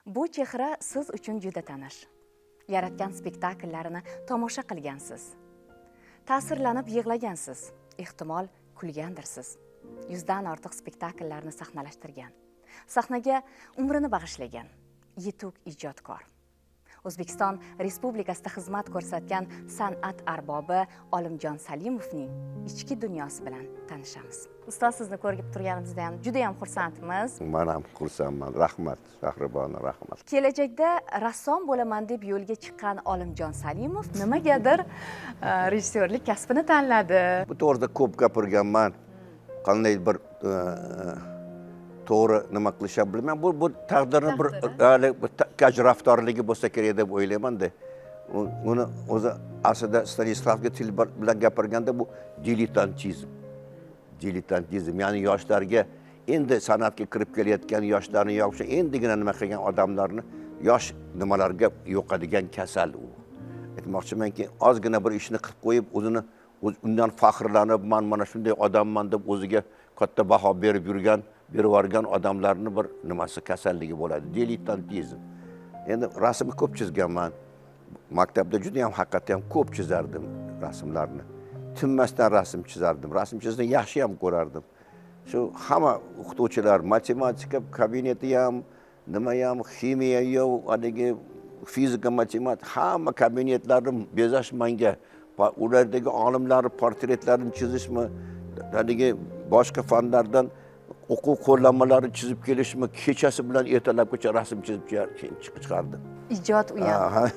Bu chehra siz uchun juda tanish. Yaratgan spektakllarini tomosha qilgansiz. Ta'sirlanib yig'lagansiz. Ehtimol kulgandirsiz. 100 dan ortiq spektakllarni sahnalashtirgan. Sahnaga umrini bag'ishlagan yetuk ijodkor. O'zbekiston Respublikasida xizmat ko'rsatgan san'at arbobi Olimjon Salimovning ichki dunyosi bilan tanishamiz. Ustoz, sizni ko'rib turganimizda ham juda ham xursandmiz. Men ham xursandman. Rahmat, Shahribona, rahmat. Kelajakda rassom bo'laman deb yo'lga chiqqan Olimjon Salimov nimagadir rejissyorlik kasbini tanladi. Bu to'g'rida ko'p gapirganman. Qanday bir to'g'ri nima qilishni bilmayman. Bu taqdirni bir kaj raftorligi bo'lsa kerak deb o'ylayman-da. Uni o'zi aslida Stanislavga til bilan gapirganda bu diletantizm. Diletantizm, ya'ni yoshlarga endi san'atga kirib kelayotgan yoshlarni yo'qsa endigina nima qilgan odamlarni yosh nimalarga yo'qadigan kasal u. Aytmoqchimanki, ozgina bir ishni qilib qo'yib, o'zini undan faxrlanib, men mana shunday odamman deb o'ziga katta baho berib yuborgan odamlarning bir nimasi kasalligi bo'ladi. Diletantizm. Endi rasmni ko'p chizganman. Maktabda juda ham haqiqatan ko'p chizardim rasmlarni. Tinmasdan rasm chizardim. Rasm chizishni yaxshi ham ko'rardim. Shu hamma o'qituvchilar matematika kabineti ham, nima ham, ximiya ham, haligi fizika, matematika hamma kabinetlarni bezash menga, ulardagi olimlar portretlarini chizishmi, haligi boshqa fanlardan o'quv qo'llanmalari chizib kelishmi, kechasi bilan ertalabgacha rasm chizib chiqardim. Ijod u ham.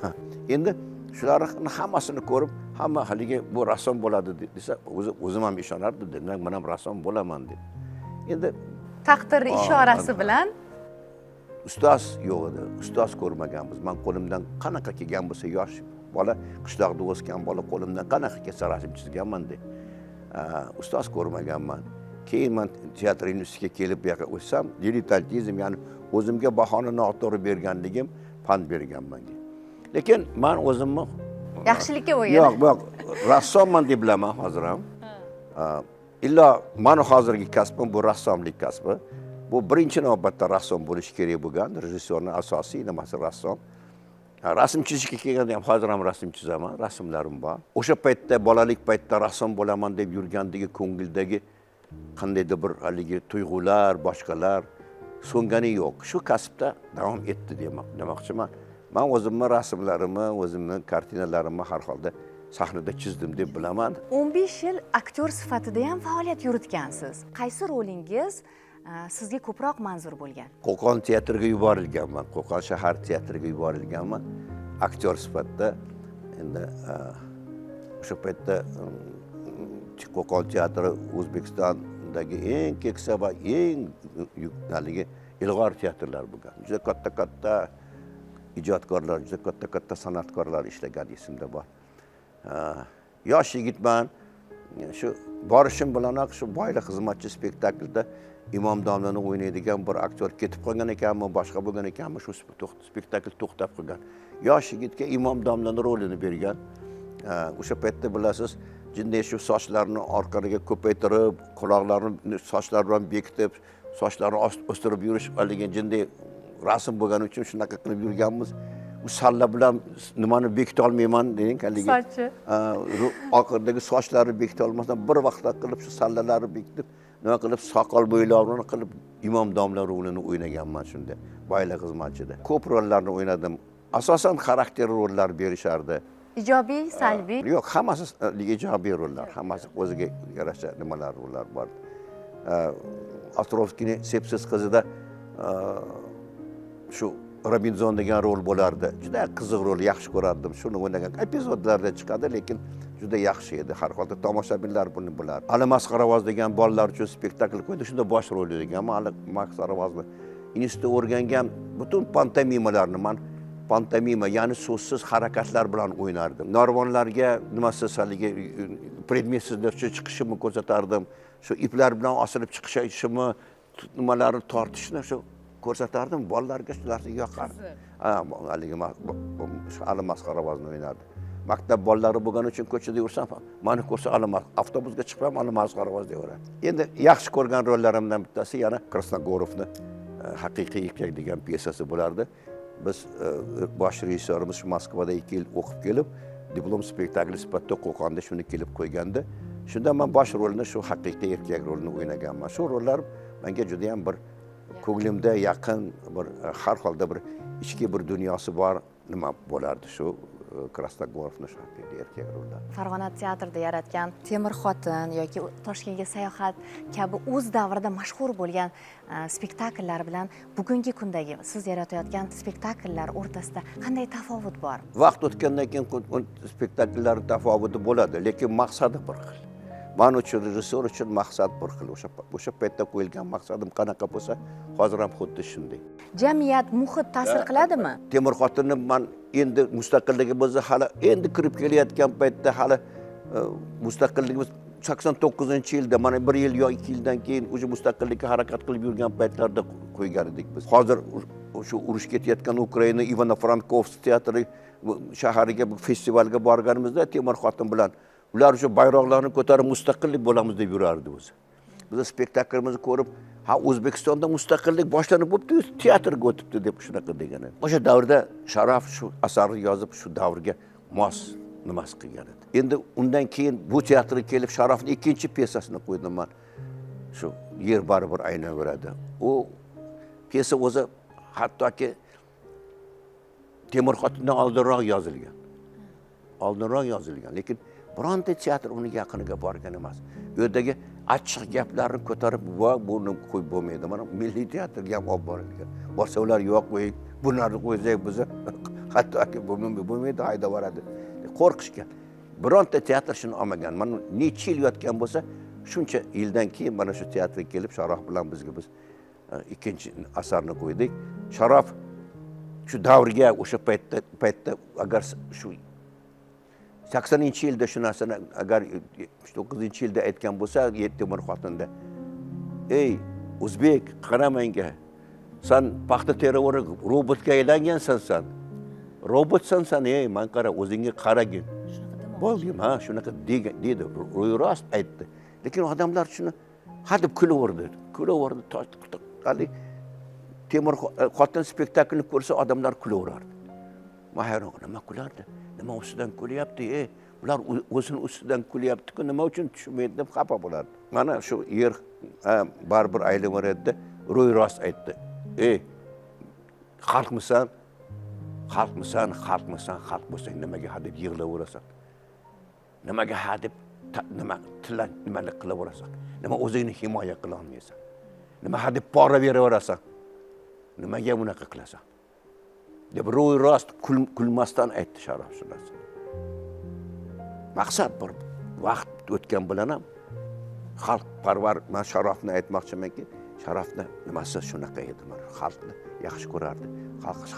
Endi shularning hammasini ko'rib, hamma haligi bu rassom bo'ladi desa, o'zim ham ishonardim, men ham rassom bo'laman deb. Endi taqdir ishorasi bilan ustoz yo'q edi. Ustoz ko'rmaganmiz. Men qo'limdan qanaqa kelgan bo'lsa, yosh bola, qishloqda o'sgan bola qo'limdan qanaqa kelsa rasm chizganman deb. Ustoz ko'rmaganman. Keyin men teatr institutiga kelib bu yoqqa o'tsam, diletantizm, ya'ni o'zimga bahoni noto'g'ri berganligim pand bergan menga. Lekin men o'zimni yaxshilikka o'yin. Yo'q, rassomman deb bilaman hozir ham. Illo meni hozirgi kasbim bu rassomlik kasbi. Bu birinchi navbatda rassom bo'lish kerak bo'lgan, rejissyorning asosiy nimasi rassom. Rasm chizishga kelganda ham hozir ham rasm chizaman, rasmlarim bor. O'sha paytda bolalik paytda rassom bo'laman deb yurgandagi ko'ngildagi qandaydir bir haligi tuyg'ular, boshqalar so'ngani yo'q. Shu kasbda davom etdi demoqchiman. Men o'zimning rasmlarimni, o'zimning kartinalarimni har holda sahnada chizdim deb bilaman. 15 yil aktyor sifatida ham faoliyat yuritgansiz. Qaysi rolingiz sizga ko'proq manzur bo'lgan? Qo'qon teatriga yuborilganman. Qo'qon shahar teatriga yuborilganman aktyor sifatida. Endi o'sha paytda Qo'qon teatri O'zbekistondagi eng keksa va eng ilg'or teatrlar bo'lgan. Juda katta ijodkorlar, juda katta san'atkorlar ishlagan esimda bor. Yosh yigitman. Shu borishim bilanoq shu boyli xizmatchi spektaklda Imom domlani o'ynaydigan bir aktyor ketib qolgan ekanmi, boshqa bo'lgan ekanmi, shu spektakl to'xtab qolgan. Yosh yigitga Imom domlani rolini bergan. O'sha paytda bilasiz, jinday shu sochlarni orqaga ko'paytirib, quloqlarni sochlar bilan bekitib, sochlarni o'stirib yurish haligi jinday rasm bo'lgani uchun shunaqa qilib yurganmiz. Bu salla bilan nimani bekita olmayman dening haligi. Sochi. Oxirdagi sochlarni bekita olmasdan bir vaqtda qilib shu sallalarni bekitib, nima qilib soqol bo'ylarini qilib Imom domla rolini o'ynaganman shunda. Boyla xizmatchida. Ko'p rollarni o'ynadim. Asosan xarakter rollar berishardi. Ijobiy, salbiy? Yo'q, hammasi ijobiy rollar, hammasi o'ziga yarasha nimalar rollar bor. Ostrovskiy Sepsiz qizida shu Robinzon degan rol bo'lardi. Juda qiziq rol, yaxshi ko'rardim. Shuni o'ynagan epizodlarda chiqadi, lekin juda yaxshi edi. Har holda tomoshabinlar buni bilardi. Ali Masqaravoz degan bolalar uchun spektakl qo'ydi. Shunda bosh rol o'ynagan. Ali Masqaravozni institutda o'rgangan butun pantomimalarni men pantomima, ya'ni so'zsiz harakatlar bilan o'ynardim. Narvonlarga nimasiz haligi predmetsizlarcha chiqishimni ko'rsatardim. Shu iplar bilan osilib chiqishimni, nimalarni tortishni shu ko'rsatardim. Bolalarga shularni yoqardi. Haligi Ali Masqaravozni o'ynardi. Maktab bolalari bo'lgani uchun ko'chada yursam, meni ko'rsa avtobusga chiqib Ali Masqaravoz deyaveradi. Endi yaxshi ko'rgan rollarimdan bittasi yana Krasnogorovni Haqiqiy erkak degan piyesasi bo'lardi. biz bosh rejissyorimiz shu Moskvada 2 yil o'qib kelib, diplom spektakli sifatida Qo'qonda shuni kelib qo'yganda, shunda men bosh rolni shu haqiqiy erkak rolini o'ynaganman. Shu rollar menga juda ham bir ko'nglimda yaqin, bir har holda bir ichki bir dunyosi bor nima bo'lardi shu Krasnogorovni shu haqiqiy erkak rollari. Farg'ona teatrida yaratgan Temir xotin yoki Toshkentga sayohat kabi o'z davrida mashhur bo'lgan spektakllar bilan bugungi kundagi siz yaratayotgan spektakllar o'rtasida qanday tafovut bor? Vaqt o'tgandan keyin spektakllar tafovuti bo'ladi, lekin maqsadi bir xil. Men uchun rejissyor uchun maqsad bir xil. O'sha paytda qo'yilgan maqsadim qanaqa bo'lsa, hozir ham xuddi shunday. Jamiyat, muhit ta'sir qiladimi? Temir xotinni men endi mustaqilligimiz hali endi kirib kelayotgan paytda hali mustaqilligimiz 89-yilda mana 1 yil yo 2 yildan keyin o'sha mustaqillikka harakat qilib yurgan paytlarda qo'ygan edik biz. Hozir shu urush ketayotgan Ukraina Ivano-Frankovsk teatri shahariga festivalga borganimizda Temir xotin bilan ular shu bayroqlarni ko'tarib mustaqillik bo'lamiz deb yurardi o'zi. Biz spektaklimizni ko'rib, ha O'zbekistonda mustaqillik boshlanib bo'pti, teatrga o'tibdi deb shunaqa degan edi. O'sha davrda Sharaf shu asarni yozib shu davrga mos nimasi qilgan edi. Endi undan keyin bu teatrga kelib Sharafning ikkinchi piyesasini qo'ydim men. Shu Yer baribir aynaveradi. U piyesa o'zi hattoki Temir xotindan oldinroq yozilgan. Oldinroq yozilgan, lekin bironta teatr uni yaqiniga borgan emas. Bu yerdagi achchiq gaplarni ko'tarib, buni qo'yib bo'lmaydi. Mana milliy teatrga ham olib borilgan. Borsa ular yo'q, bularni qo'ysak biz hattoki bo'lmaydi, hayda boradi. Qo'rqishgan. Bironta teatr shuni olmagan. Mana necha yil yotgan bo'lsa, shuncha yildan keyin mana shu teatrga kelib Sharof bilan biz ikkinchi asarni qo'ydik. Sharof shu davrga o'sha paytda agar shu 80-yilda shu narsani agar 79-yilda aytgan bo'lsa, Temir xotinda, ey o'zbek, qara menga, sen paxta teraverib robotga aylangansan sen. Robotsan sen, ey, men qara, o'zingga qaragin. Bo'ldim, ha, shunaqa dedi, ro'yrost aytdi. Lekin odamlar shuni hadeb kulaverdi. Hali Temir xotin spektaklini ko'rsa odamlar kulaverardi. Men hayron, nima kulardi? Nima ustidan kulyapti, ular o'zini ustidan kulyapti-ku, nima uchun tushmaydi deb xafa bo'lardi. Mana shu yer baribir aylaveradi, ro'yrost aytdi. Ey, xalqmisan, xalq bo'lsang nimaga hadeb yig'laverasan? Nimaga hadeb nimani qilaverasan? Nima o'zingni himoya qila olmaysan? Nima hadeb pora beraverasan? Nimaga bunaqa qilasan? deb ro'y-rost kulmasdan aytdi Sharof shu narsani. Maqsad bir vaqt o'tgan bilan ham xalqparvar, men Sharofni aytmoqchimanki, Sharofni nimasi shunaqa edi, mana xalqni yaxshi ko'rardi.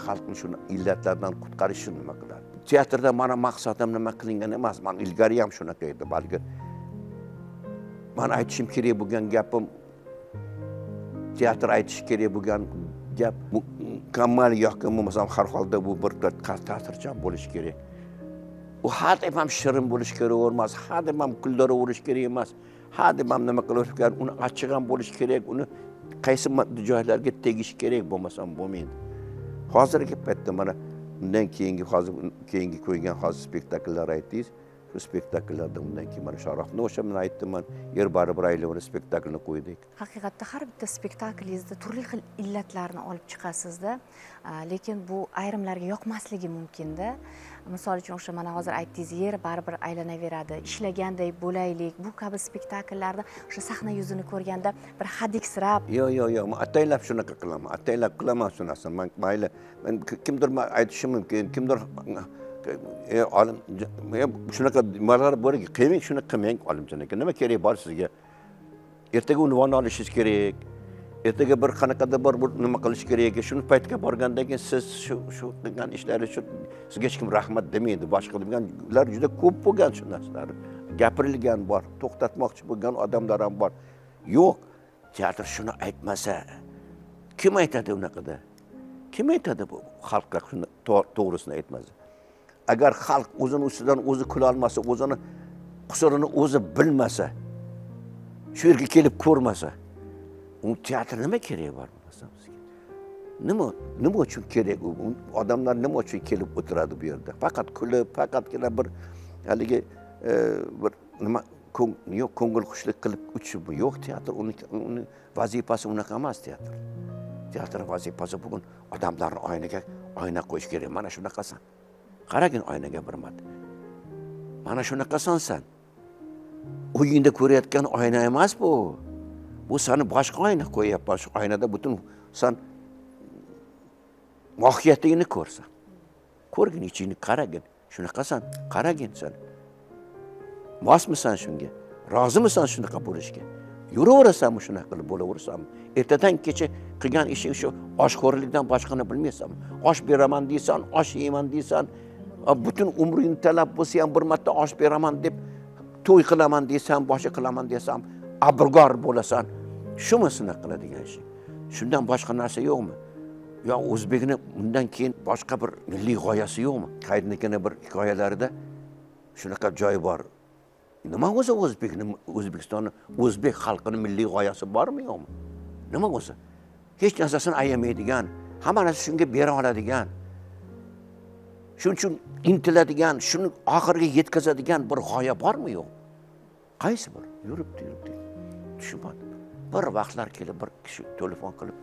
Xalqni shuni illatlardan qutqarishni nima qilardi. Teatrda mana maqsadim nima qilingan emas, men ilgari ham shunaqa edi, balki men aytishim kerak bo'lgan gapim, teatr aytish kerak bo'lgan gap mukammal yoki bo'lmasam har holda bu bir ta'sirchan bo'lish kerak. U hadeb ham shirin bo'lish kerak emas, hadeb ham kuldiraverish kerak emas, hadeb ham nima qilish kerak, uni achchiq ham bo'lish kerak, uni qaysi joylarga tegish kerak, bo'lmasam bo'lmaydi. Hozirgi paytda mana undan keyingi qo'ygan hozir spektakllar aytdingiz. Shu spektakllarda undan keyin mana Sharofni o'sha men aytdim, men Yer baribir aylaveradi spektaklini qo'ydik. Haqiqatda har bitta spektaklingizda turli xil illatlarni olib chiqasizda, lekin bu ayrimlarga yoqmasligi mumkinda. Misol uchun o'sha mana hozir aytdingiz, Yer baribir aylanaveradi, ishlaganday bo'laylik. Bu kabi spektakllarda o'sha sahna yuzini ko'rganda bir hadiksirab. Yo'q, men ataylab shunaqa qilaman. Ataylab qilaman shu narsani. Mayli, men kimdir aytishim mumkin, kimdir olim shunaqa nimalar borki, qilmang, shuni qilmang olimjon aka. Nima kerak bor sizga? Ertaga unvon olishingiz kerak. Ertaga bir qanaqadir bir nima qilish kerak. Shuni paytga borgandan keyin siz shu qilgan ishlaringiz uchun sizga hech kim rahmat demaydi. Boshqa deganlar juda ko'p bo'lgan shu narsalar. Gapirilgan bor, to'xtatmoqchi bo'lgan odamlar ham bor. Yo'q, teatr shuni aytmasa, kim aytadi unaqada? Kim aytadi bu xalqqa shuni to'g'risini aytmasa? Agar xalq o'zini ustidan o'zi kula olmasa, o'zini qusurini o'zi bilmasa, shu yerga kelib ko'rmasa, u teatr nima kerak bor bizga? nima uchun kerak u? Odamlar nima uchun kelib o'tiradi bu yerda? Faqat kulib, faqatgina bir haligi bir nima yo'q, ko'ngil xushlik qilib uchib yo'q. Teatr uni vazifasi unaqa emas. Teatr vazifasi bugun odamlarni oyna qo'yish kerak. Mana shunaqasan. Qaragin oynaga bir marta. Mana shunaqasan sen. Uyingda ko'rayotgan oyna emas bu. Bu seni boshqa oyna qo'yapman. Shu oynada butun sen mohiyatini ko'rsan. Ko'rgin, ichingni qaragin. Shunaqasan, qaragin sen. Mosmisan shunga? Rozimisan shunaqa bo'lishga? Yuraverasanmi shunaqa qilib bo'laversanmi? Ertadan kecha qilgan ishing shu oshxo'rlikdan boshqani bilmaysanmi? Osh beraman deysan, osh yeyman deysan, butun umring talab bo'lsa ham bir marta osh beraman deb to'y qilaman deysan, boshqa qilaman desam, abrgor bo'lasan. Shumi shunaqa qiladigan ish? Shundan boshqa narsa yo'qmi? Yo o'zbekni bundan keyin boshqa bir milliy g'oyasi yo'qmi? Qaydnikini bir hikoyalarida shunaqa joy bor. Nima o'zi O'zbekistonni, o'zbek xalqining milliy g'oyasi bormi yo'qmi? Nima o'zi? Hech narsasini ayamaydigan, hamma narsa shunga bera oladigan, shuning uchun intiladigan, shuni oxiriga yetkazadigan bir g'oya bormi yo'q? Qaysi bir? Yuribdi. Tushunmadim. Bir vaqtlar kelib bir kishi telefon qilib,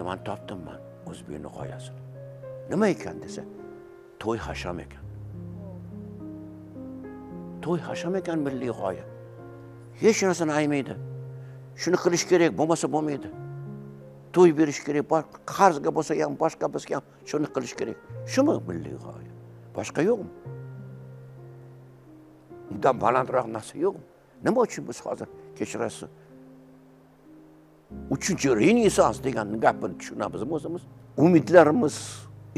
"Men topdim o'zbekning g'oyasini." Nima ekan desa, to'y hasham ekan. To'y hasham ekan milliy g'oya. Hech narsani aymaydi. Shuni qilish kerak, bo'lmasa bo'lmaydi. To'y berish kerak, qarzga bo'lsa ham, boshqa bo'lsa ham shuni qilish kerak. Shumi milliy g'oya? Boshqa yo'qmi? Undan balandroq narsa yo'qmi? Nima uchun biz hozir kechirasiz? 3-renessans degan gapni tushunamizmi o'zimiz? Umidlarimiz,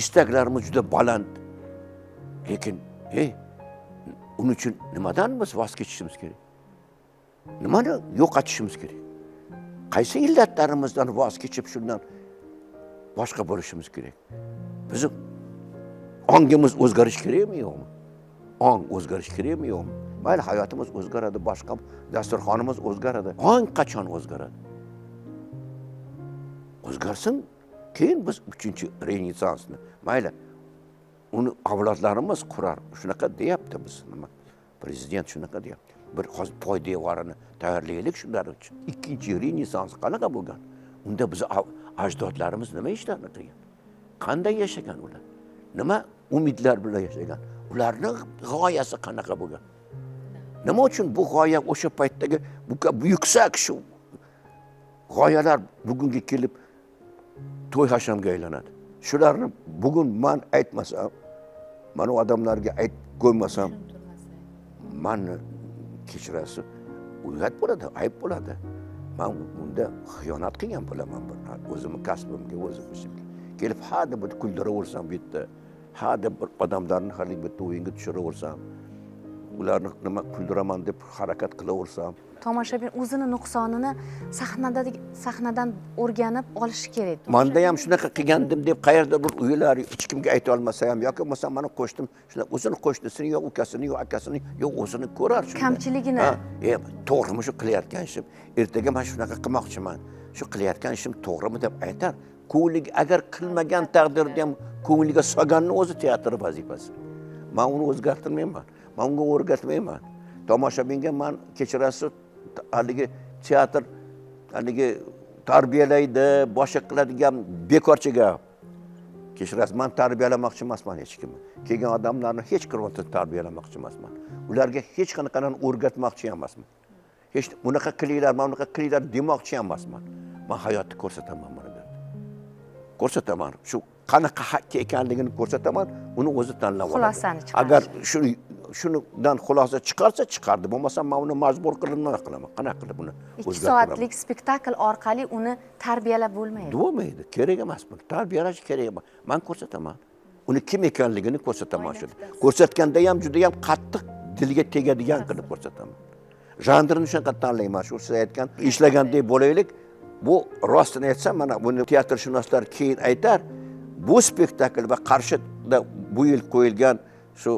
istaklarimiz juda baland. Lekin, uning uchun nimadan biz voz kechishimiz kerak? Nimani yo'qotishimiz kerak? Qaysi illatlarimizdan voz kechib shundan boshqa bo'lishimiz kerak? Bizim ongimiz o'zgarish kerakmi yo'qmi? Ong o'zgarish kerakmi yo'qmi? Mayli, hayotimiz o'zgaradi, boshqa dasturxonimiz o'zgaradi. Ong qachon o'zgaradi? O'zgarsin, keyin biz 3-renessansni, mayli, uni avlodlarimiz qurar. Shunaqa deyapti biz nima? Prezident shunaqa deyapti. Bir hozir poy devorini tayyorlaylik shular uchun. 2-renessans qanaqa bo'lgan? Unda biz ajdodlarimiz nima ishlarni qilgan? Qanday yashagan ular? Nima umidlar bilan yashagan? Ularning g'oyasi qanaqa bo'lgan? Nima uchun bu g'oya o'sha paytdagi bu yuksak shu g'oyalar bugunga kelib to'y hashamga aylanadi? Shularni bugun men aytmasam, mana odamlarga qo'ymasam, meni kechirasiz, uyat bo'ladi, ayb bo'ladi. Men bunda xiyonat qilgan bo'laman, o'zimni kasbimga, o'zim ishimga. Kelib hada bir kuldiraversam bu yerda, hada bir odamlarni hali bitta o'yinga tushiraversam, ularni nima kuldiraman deb harakat qilaversam, tomoshabin o'zini nuqsonini sahnadan o'rganib olishi kerak. Menda ham shunaqa qilgandim deb qayerda bir uylar hech kimga ayta olmasa ham yoki bo'lmasa mana qo'shdim, shuna o'zini qo'shnisini yo ukasini yo akasini yo o'zini ko'rar shunda. Kamchiligini. To'g'rimi shu qilayotgan ishim? Ertaga men shunaqa qilmoqchiman. Shu qilayotgan ishim to'g'rimi deb aytar. Ko'ngliga agar qilmagan taqdirda ham ko'ngliga solganning o'zi teatr vazifasi. Men uni o'zgartirmayman. Men unga o'rgatmayman. Tomoshabinga men kechirasiz haligi teatr haligi tarbiyalaydi, boshqa qiladigan bekorchi gap. Kechirasiz, men tarbiyalamoqchi emasman hech kimni. Kelgan odamlarni hech qanday tarbiyalamoqchi emasman. Ularga hech qanaqani o'rgatmoqchi emasman. Hech bunaqa qilinglar, mana bunaqa qilinglar demoqchi emasman. Men hayotni ko'rsataman mana bu. Ko'rsataman. Shu qanaqa ekanligini ko'rsataman, uni o'zi tanlab oladi. Xulosani chiqarish. Agar shundan xulosa chiqardi, bo'lmasa men uni majbur qilib nima qilaman? Qanaqa qilib uni o'zgartiraman? 2 soatlik spektakl orqali uni tarbiyalab bo'lmaydi. Bo'lmaydi, kerak emas bu. Tarbiyalash kerak emas. Men ko'rsataman. Uni kim ekanligini ko'rsataman shu. Ko'rsatganda ham juda ham qattiq dilga tegadigan qilib ko'rsataman. Janrni shunaqa tanlayman. Shu siz aytgan ishlagandek bo'laylik. Bu rostini aytsam, mana buni teatrshunoslar keyin aytar. Bu spektakl va Qarshida bu yil qo'yilgan shu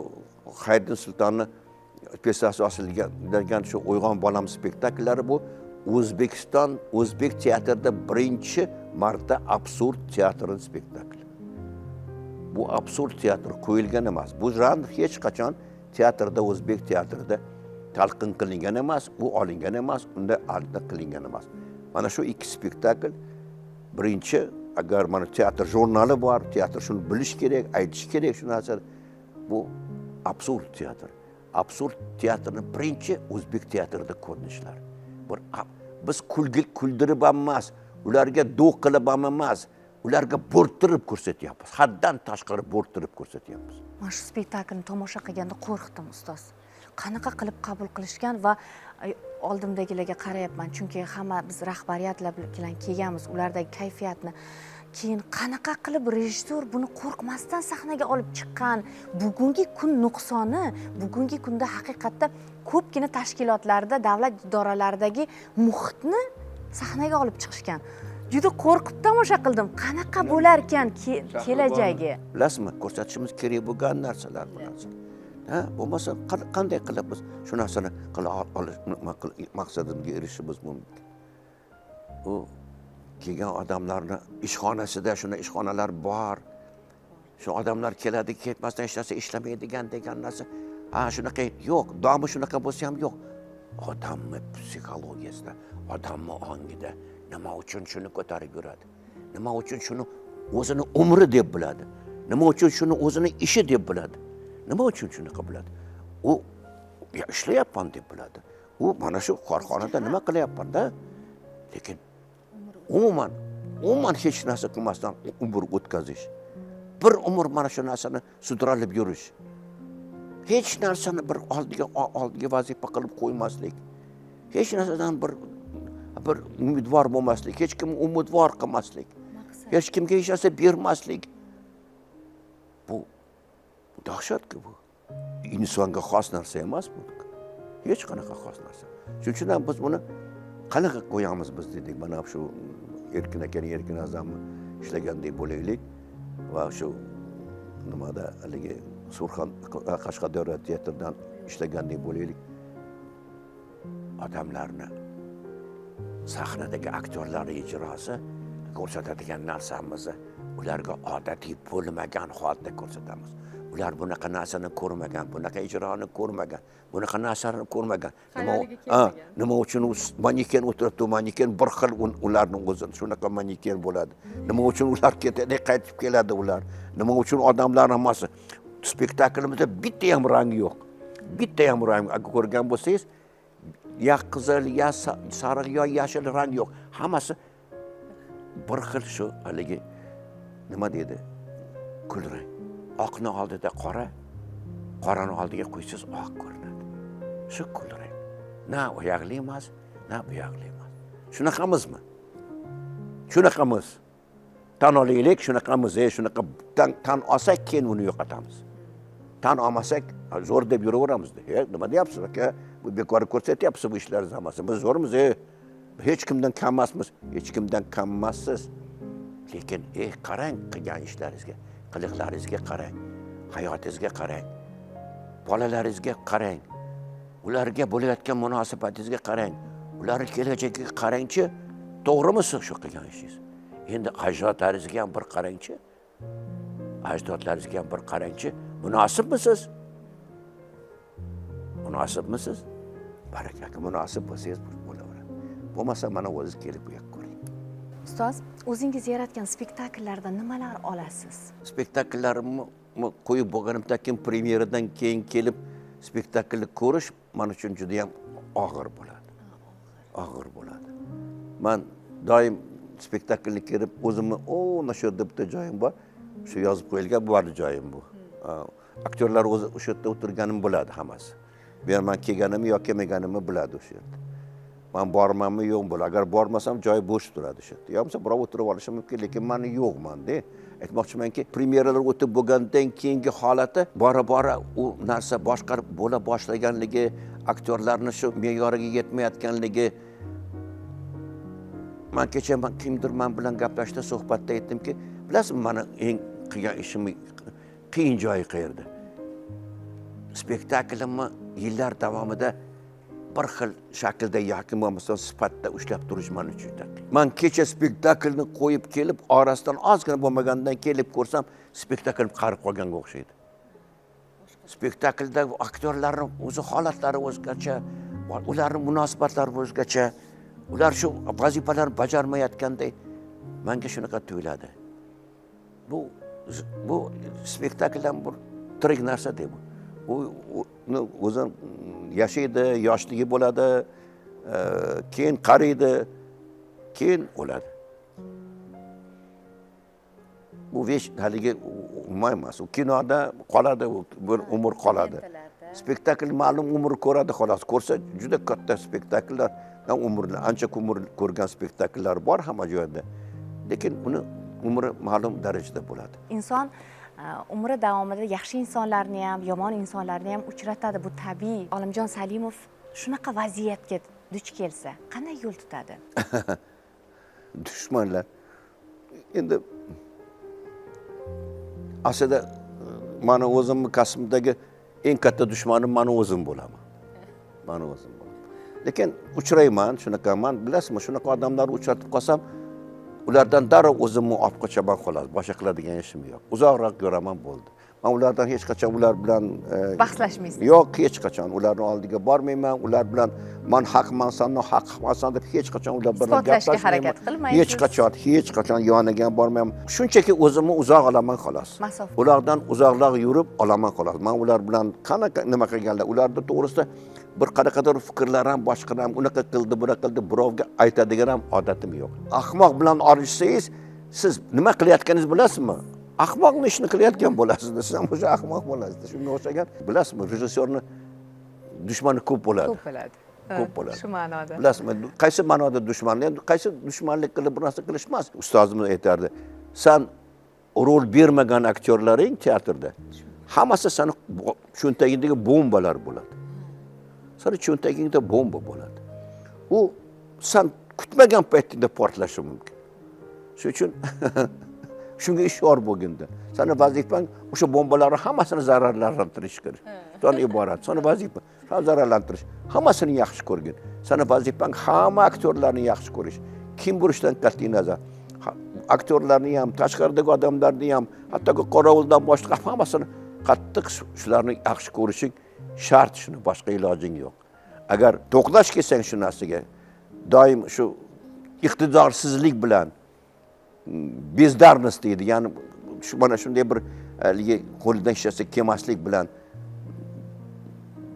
Xayriddin Sultonni piyesasi osilgan shu Uyg'on bolam spektakllari bu o'zbek teatrida birinchi marta absurd teatrning spektakli. Bu absurd teatr qo'yilgan emas. Bu janr hech qachon teatrda, o'zbek teatrida talqin qilingan emas, u olingan emas, unda alda qilingan emas. Mana shu ikki spektakl, birinchi, agar mana teatr jurnali bor, teatr shuni bilish kerak, aytish kerak shu narsani. Bu absurd teatr. Absurd teatrning birinchi o'zbek teatrida ko'rinishlari. Biz kuldirib emas, ularga do'q qilib emas, ularga bo'rttirib ko'rsatyapmiz. Haddan tashqari bo'rttirib ko'rsatyapmiz. Mana shu spektaklni tomosha qilganda qo'rqdim ustoz. Qanaqa qilib qabul qilishgan va oldimdagilarga qarayapman, chunki hamma biz rahbariyatlar bilan kelganmiz, ulardagi kayfiyatni keyin qanaqa qilib rejissyor buni qo'rqmasdan sahnaga olib chiqqan. Bugungi kun nuqsoni, bugungi kunda haqiqatda ko'pgina tashkilotlarda, davlat idoralaridagi muhitni sahnaga olib chiqishgan. Juda qo'rqib tomosha qildim. Qanaqa bo'lar ekan kelajagi? Bilasizmi, ko'rsatishimiz kerak bo'lgan narsalar bu narsa. Ha, bo'lmasa qanday qilib biz shu narsani qila olish maqsadimizga erishishimiz mumkin. U kelgan odamlarni ishxonasida shuna ishxonalar bor. Shu odamlar keladi, ketmasdan hech narsa ishlamaydigan degan narsa. Ha, shunaqa yo'q, domi shunaqa bo'lsa ham yo'q. Odamni psixologiyasida, odamni ongida nima uchun shuni ko'tarib yuradi? Nima uchun shuni o'zini umri deb biladi? Nima uchun shuni o'zini ishi deb biladi? Nima uchun shunaqa biladi? U ishlayapman deb biladi. U mana shu korxonada nima qilyapman-da? Lekin umuman hech narsa qilmasdan umr o'tkazish. Bir umr mana shu narsani sudralib yurish. Hech narsani bir oldiga vazifa qilib qo'ymaslik. Hech narsadan bir umidvor bo'lmaslik, hech kimni umidvor qilmaslik. Hech kimga hech narsa bermaslik. Bu dahshatki bu. Insonga xos narsa emas bu. Hech qanaqa xos narsa. Shuning uchun ham biz buni qanaqa qo'yamiz biz dedik. Mana shu Erkin akaning Erkin Azamni ishlagandek bo'laylik va shu nimada haligi Surxon Qashqadaryo teatridan ishlagandek bo'laylik. Odamlarni sahnadagi aktyorlar ijrosi ko'rsatadigan narsamizni ularga odatiy bo'lmagan holatda ko'rsatamiz. Ular bunaqa narsani ko'rmagan, bunaqa ijroni ko'rmagan, bunaqa narsani ko'rmagan. Nima uchun maneken o'tiribdi, maneken bir xil ularning o'zi shunaqa maneken bo'ladi. Nima uchun ular ketadi, qaytib keladi ular? Nima uchun odamlar hammasi spektaklimizda bitta ham rang yo'q. Bitta ham rang agar ko'rgan bo'lsangiz, ya qizil, ya sariq, ya yashil rang yo'q. Hammasi bir xil shu haligi nima deydi? Kulrang. Oqni oldida qora, qorani oldiga qo'ysiz oq ko'rinadi. Shu kulrang. Na u yoqli emas, na bu yoqli emas. Shunaqamizmi? Shunaqamiz. Tan olaylik, shunaqamiz, shunaqa tan olsak keyin uni yo'qotamiz. Tan olmasak zo'r deb yuraveramizda. Nima deyapsiz aka? Bu bekor ko'rsatyapsiz bu ishlarni hammasi. Biz zo'rmiz, hech kimdan kam emasmiz, hech kimdan kam emassiz. Lekin qarang qilgan ishlaringizga, qiliqlaringizga qarang, hayotingizga qarang, bolalaringizga qarang, ularga bo'layotgan munosabatingizga qarang, ularning kelajagiga qarangchi, to'g'rimi shu qilgan ishingiz? Endi ajdodlaringizga ham bir qarangchi. Ajdodlaringizga ham bir qarangchi. Munosibmisiz? Munosibmisiz? Baraka, munosib bo'lsangiz bo'laveradi. Bo'lmasa mana o'zingiz kelib bu yoqqa ko'ring. Ustoz, o'zingiz yaratgan spektakllardan nimalar olasiz? Spektaklarimni qo'yib bo'lganimdan keyin premyeradan keyin kelib spektaklni ko'rish men uchun juda ham og'ir bo'ladi. Og'ir bo'ladi. Men doim spektaklga kirib o'zimni shu yerda bitta joyim bor, shu yozib qo'yilgan bu joyim bu. Aktyorlar o'zi o'sha yerda o'tirganim bo'ladi hammasi. Men kelganimni yoki kelmaganimni biladi o'sha yerda. Men bormanmi yo'q bo'ladi. Agar bormasam joy bo'sh turadi o'sha yerda. Yo'qsa birov o'tirib olishi mumkin, lekin men yo'qman-da. Aytmoqchimanki, premyeralar o'tib bo'lgandan keyingi holati bora u narsa boshqa bo'la boshlaganligi, aktyorlarning shu me'yoriga yetmayotganligi. Men kecha kimdir men bilan gaplashda suhbatda aytdimki, bilasizmi, meni eng qilgan ishim qiyin joyi qayerda? Spektaklimni yillar davomida bir xil shaklda yoki bo'lmasa sifatda ushlab turish men uchun juda qiyin. Men kecha spektaklni qo'yib kelib, orasidan ozgina bo'lmagandan kelib ko'rsam, spektakl qarib qolganga o'xshaydi. Spektaklda aktyorlarning o'zi holatlari o'zgacha, ularning munosabatlari o'zgacha, ular shu vazifalarni bajarmayotganda menga shunaqa tuyuladi. Bu spektakldan bir tirik narsa deb. U o'zi yashaydi, yoshligi bo'ladi, keyin qariydi, keyin o'ladi. Bu haligi umuman emas. U kinoda qoladi, bir umr qoladi. Spektakl ma'lum umr ko'radi xolos. Ko'rsa juda katta spektakllar, umrni ancha ko'rgan spektakllar bor hamma joyda. Lekin uni umri ma'lum darajada bo'ladi. Inson umri davomida yaxshi insonlarni ham, yomon insonlarni ham uchratadi. Bu tabiiy. Olimjon Salimov shunaqa vaziyatga duch kelsa, qanday yo'l tutadi? Dushmanlar. Endi aslida meni o'zimning kasbimdagi eng katta dushmanim meni o'zim bo'laman. Meni o'zim bo'laman. Lekin uchrayman, shunaqaman, bilasizmi, shunaqa odamlarni uchratib qolsam, ulardan darrov o'zimni olib qochaman xolos. Boshqa qiladigan ishim yo'q. Uzoqroq yuraman bo'ldi. Men ulardan hech qachon ular bilan bahslashmaysiz? Yo'q, hech qachon ularning oldiga bormayman. Ular bilan men haqman, sen nohaqman deb hech qachon ular bilan gaplashishga harakat qilmaysiz. Hech qachon yoniga bormayman. Shunchaki o'zimni uzoq olaman xolos. Ulardan uzoqroq yurib olaman xolos. Men ular bilan qanaqa nima qilganlar, ularning to'g'risida bir qanaqadir fikrlar ham, boshqa ham unaqa qildi, bunaqa qildi, birovga aytadigan ham odatim yo'q. Ahmoq bilan olishsangiz, siz nima qilayotganingizni bilasizmi? Ahmoqni ishni qilayotgan bo'lasiz, siz ham o'sha ahmoq bo'lasiz. Shunga o'xshagan, bilasizmi, rejissyorni dushmani ko'p bo'ladi. Ko'p bo'ladi. Ko'p bo'ladi. Shu ma'noda. Bilasizmi, qaysi ma'noda dushmanlik, qaysi dushmanlik qilib bir narsa qilish emas. Ustozimiz aytardi, "Sen rol bermagan aktyorlaring teatrda hammasi seni cho'ntagingdagi bombalar bo'ladi. Seni cho'ntagingda bomba bo'ladi. U sen kutmagan paytda portlashi mumkin. Shuning uchun shunga ishor bo'lganda, seni vazifang o'sha bombalarni hammasini zararlantirish kerak. Shundan iborat. Seni vazifang zararlantirish. Hammasini yaxshi ko'rgin. Seni vazifang hamma aktyorlarni yaxshi ko'rish. Kim bo'lishidan qat'iy nazar. Aktyorlarni ham, tashqaridagi odamlarni ham, hattoki qorovuldan boshqa hammasini qattiq shularni yaxshi ko'rishing shart, shuni boshqa ilojing yo'q. Agar to'qnash kelsang shu narsaga, doim shu iqtidorsizlik bilan bezdarnost deydi, ya'ni shu mana shunday bir qo'lidan ishlasa kelmaslik bilan,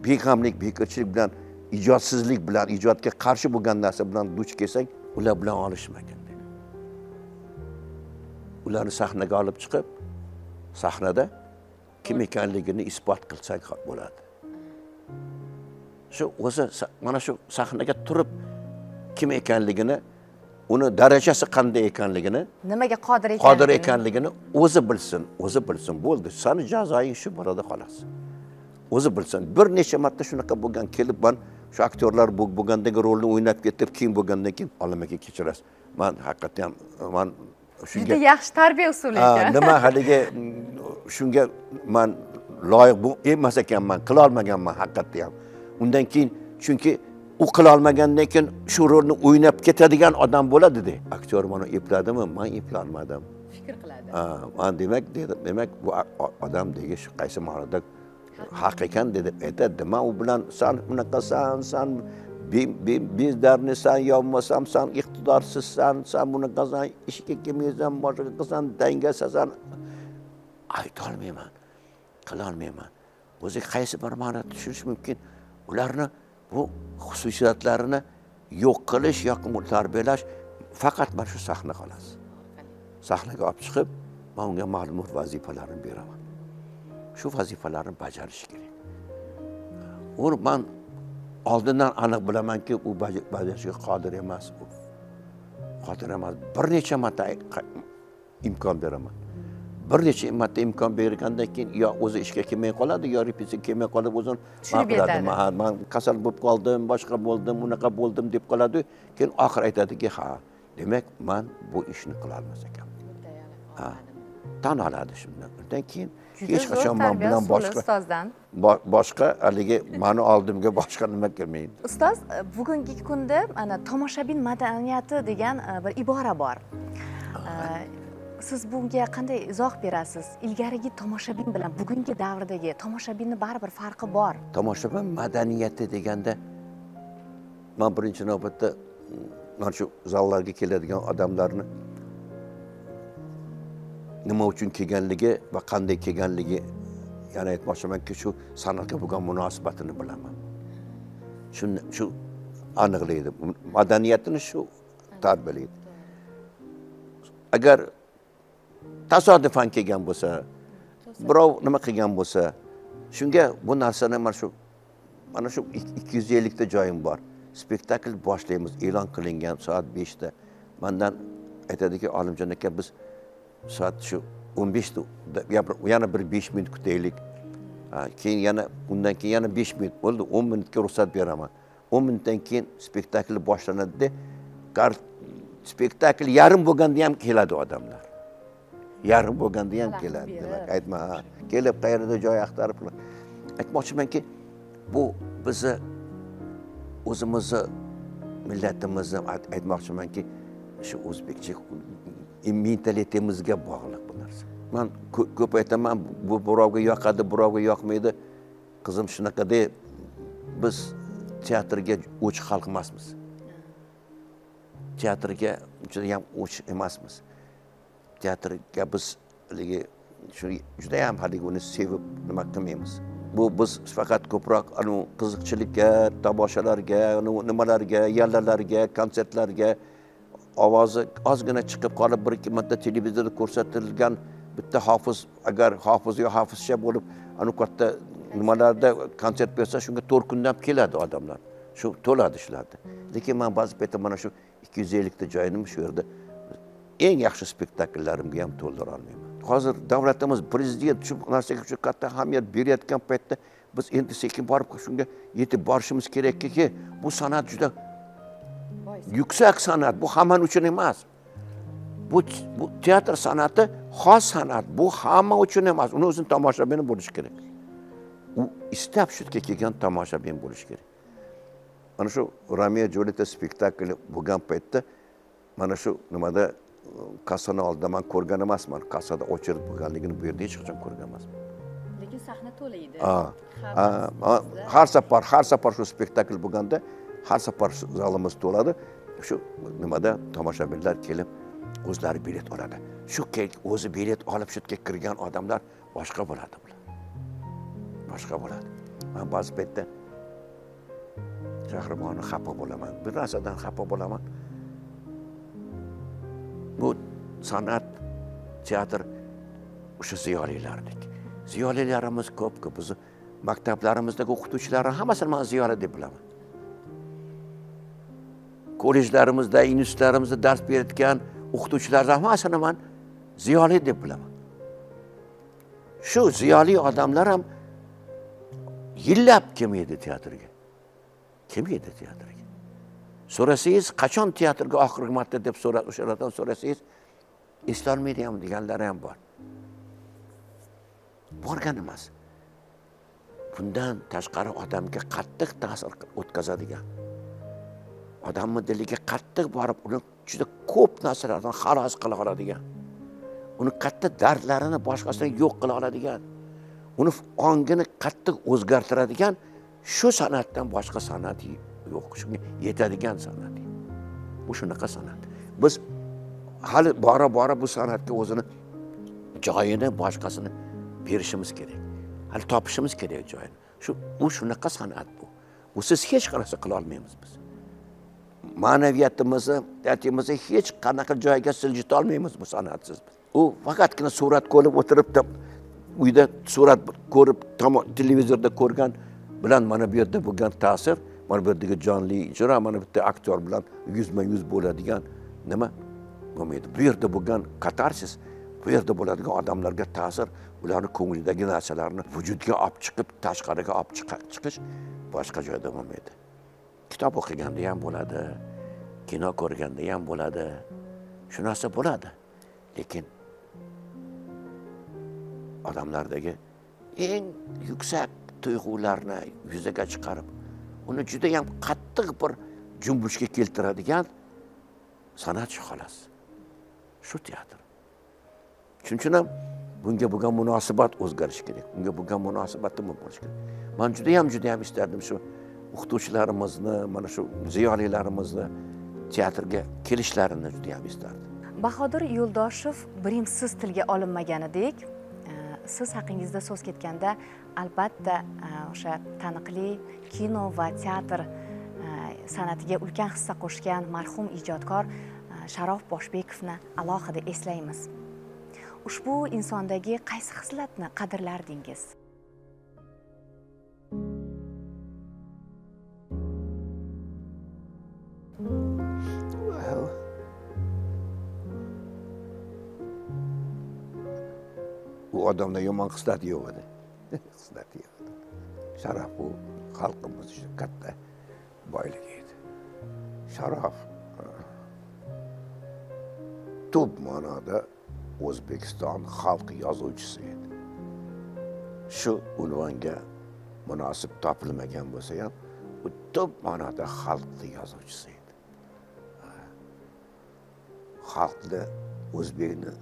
beqamlik, bekorchilik bilan, ijodsizlik bilan, ijodga qarshi bo'lgan narsa bilan duch kelsang, ular bilan olishmagan. Ularni sahnaga olib chiqib, sahnada kim ekanligini isbot qilsak bo'ladi. Shu o'zi mana shu sahnaga turib kim ekanligini, uni darajasi qanday ekanligini, nimaga qodir ekanligini o'zi bilsin, bo'ldi. Seni jazoing shu borada xolos. O'zi bilsin. Bir necha marta shunaqa bo'lgan, kelib men shu aktyorlar bo'lgandagi rolni o'ynab ketib, keyin bo'lgandan keyin Olimaka kechirasiz. Men haqiqatan men juda yaxshi tarbiya usuli ekan. Nima haligi shunga men loyiq emas ekanman, qila olmaganman haqiqatan. Undan keyin chunki u qila olmagandan keyin shu rolni o'ynab ketadigan odam bo'ladi-da. Aktyor meni epladimi? Men eplanmadim. Fikr qiladi. Men demak bu odam degi shu qaysi ma'noda haq ekan deb aytadi. Men u bilan sen bunaqasan, sen bezdarnisan, yonmasam, sen iqtidorsizsan, sen bunaqasan, ishga kelmaysan, boshqa qilsan, dangasasan, ayta olmayman, qila olmayman. O'zi qaysi bir ma'noda tushunish mumkin. Ularni bu xususiyatlarini yo'q qilish yoki tarbiyalash faqat mana shu sahna xolos. Sahnaga olib chiqib, men unga ma'lum vazifalarni beraman. Shu vazifalarni bajarish kerak. Men oldindan aniq bilamanki, u bajarishga qodir emas u. Qodir emas. Bir necha marta imkon beraman. Bir necha marta imkon bergandan keyin yo o'zi ishga kelmay qoladi, yo repetitsiya kelmay qolib o'zini maqladi. Men kasal bo'lib qoldim, boshqa bo'ldim, unaqa bo'ldim deb qoladi. Keyin oxir aytadiki, ha, demak men bu ishni qila olmas ekanman. tan oladi shundan. Undan keyin Juda hech zo'r qachon men tarbiya bilan usuli ustozdan. boshqa haligi mani oldimga boshqa nima kelmaydi. Ustoz, bugungi kunda ana tomoshabin madaniyati degan bir ibora bor. Siz bunga qanday izoh berasiz? Ilgarigi tomoshabin bilan bugungi davrdagi tomoshabinni baribir farqi bor. Tomoshabin madaniyati deganda men birinchi navbatda mana shu zallarga keladigan odamlarni nima uchun kelganligi va qanday kelganligi, yana aytmoqchimanki, shu san'atga bo'lgan munosabatini bilaman. Shu aniqlaydi. Madaniyatini shu tarbiyalaydi. Agar tasodifan kelgan bo'lsa, birov nima qilgan bo'lsa, shunga bu narsani mana shu 250 ta joyim bor. Spektakl boshlaymiz, e'lon qilingan soat 5 da. Mendan aytadiki, Olimjon aka, biz soat shu 15 da yana bir 5 minut kutaylik. Keyin yana undan keyin yana 5 minut bo'ldi, 10 minutga ruxsat beraman. 10 minutdan keyin spektakl boshlanadi. Spektakl yarim bo'lganda ham keladi odamlar. Yarim bo'lganda ham keladi. Demak, aytma, kelib qayerda joy axtarib. Aytmoqchimanki, bu bizni o'zimizni millatimizni aytmoqchimanki, shu o'zbekcha mentalitemizga bog'liq bu narsa. Men ko'p aytaman, bu birovga yoqadi, birovga yoqmaydi. Qizim shunaqada, biz teatrga o'ch xalq emasmiz. Teatrga juda ham o'ch emasmiz. Teatrga biz juda ham uni sevib nima qilmaymiz. Bu biz faqat ko'proq qiziqchilikka, tomoshalarga, nimalarga, yallalarga, konsertlarga ovozi ozgina chiqib qolib, bir ikki marta televizorda ko'rsatilgan bitta hofiz, agar hofiz yo hofizcha bo'lib, katta nimalarda konsert bersa, shunga 4 kundan keladi odamlar. Shu to'ladi ishlardi. Lekin men ba'zi paytda mana shu 250 ta joyini shu yerda eng yaxshi spektakllarimga ham to'ldira olmayman. Hozir davlatimiz, prezident shu narsaga juda katta ahamiyat berayotgan paytda biz endi sekin borib shunga yetib borishimiz kerakki, bu san'at juda yuksak san'at, bu hamma uchun emas. Bu teatr san'ati xos san'at, bu hamma uchun emas. Uni o'zini tomoshabini bo'lish kerak. U istab shu yerga kelgan tomoshabin bo'lish kerak. Mana shu Romeo Julieta spektakli bo'lgan paytda mana shu nimada kassani oldida men ko'rgan emasman. Kassada ochirib bo'lganligini bu yerda hech qachon ko'rgan emasman. Lekin sahna to'la edi. Har safar shu spektakl bo'lganda har safar zalimiz to'ladi. Shu nimada tomoshabinlar kelib o'zlari bilet oladi. Shu o'zi bilet olib shu yerga kirgan odamlar boshqa bo'ladi bular. Boshqa bo'ladi. Men ba'zi paytda Shahrimonni xafa bo'laman. Bir narsadan xafa bo'laman. Bu san'at, teatr o'sha ziyolilardik. Ziyolilarimiz ko'p-ku. Biz maktablarimizdagi o'qituvchilarni hammasini men ziyoli deb bilaman. Kollejlarimizda, institutlarimizda dars berayotgan o'qituvchilarni hammasini men ziyoli deb bilaman. Shu ziyoli odamlar ham yillab kelmaydi teatrga. Kelmaydi teatrga. So'rasangiz, qachon teatrga oxirgi marta deb o'shalardan so'rasangiz, eslolmaydi ham deganlar ham bor. Borgan emas. Bundan tashqari odamga qattiq ta'sir o'tkazadigan, odamning diliga qattiq borib, uni juda ko'p narsalardan xalos qila oladigan, uni katta dardlarini boshqasidan yo'q qila oladigan, uni ongini qattiq o'zgartiradigan shu san'atdan boshqa san'at yo'q. Shunga yetadigan san'at. Bu shunaqa san'at. Biz hali bora bu san'atga o'zini joyini, boshqasini berishimiz kerak. Hali topishimiz kerak joyini. U shunaqa san'at bu. Usiz hech narsa qila olmaymiz biz. Ma'naviyatimizni, teatrimizni hech qanaqa joyga siljita olmaymiz bu san'atsiz. U faqatgina surat ko'rib o'tiribdi, uyda surat ko'rib, televizorda ko'rgan bilan mana bu yerda bo'lgan ta'sir, mana bu yerdagi jonli ijro, mana bitta aktyor bilan yuzma-yuz bo'ladigan nima bo'lmaydi. Bu yerda bo'lgan katarsis, bu yerda bo'ladigan odamlarga ta'sir, ularning ko'nglidagi narsalarni vujudga olib chiqib, tashqariga olib chiqish boshqa joyda bo'lmaydi. Kitob o'qiganda ham bo'ladi, kino ko'rganda ham bo'ladi. Shu narsa bo'ladi. Lekin odamlardagi eng yuksak tuyg'ularni yuzaga chiqarib, uni juda ham qattiq bir junbushga keltiradigan san'at shu xolos. Shu teatr. Shuning uchun ham bunga bo'lgan munosabat o'zgarishi kerak. Bunga bo'lgan munosabatimiz bo'lishi kerak. Men juda ham istardim shu o'qituvchilarimizni, mana shu ziyolilarimizni teatrga kelishlarini juda ham istardim. Bahodir Yo'ldoshev birimsiz tilga olinmaganidek, siz haqingizda so'z ketganda albatta o'sha taniqli kino va teatr san'atiga ulkan hissa qo'shgan marhum ijodkor Sharof Boshbekovni alohida eslaymiz. Ushbu insondagi qaysi xislatni qadrlardingiz? Bu odamda yomon xislat yo'q edi. Xislat yo'q edi. Sharof bu xalqimiz uchun katta boylik edi. Sharof tub ma'noda O'zbekiston xalq yozuvchisi edi. Shu unvonga munosib topilmagan bo'lsa ham, u tub ma'noda xalqni yozuvchisi edi. Xalqni, o'zbekni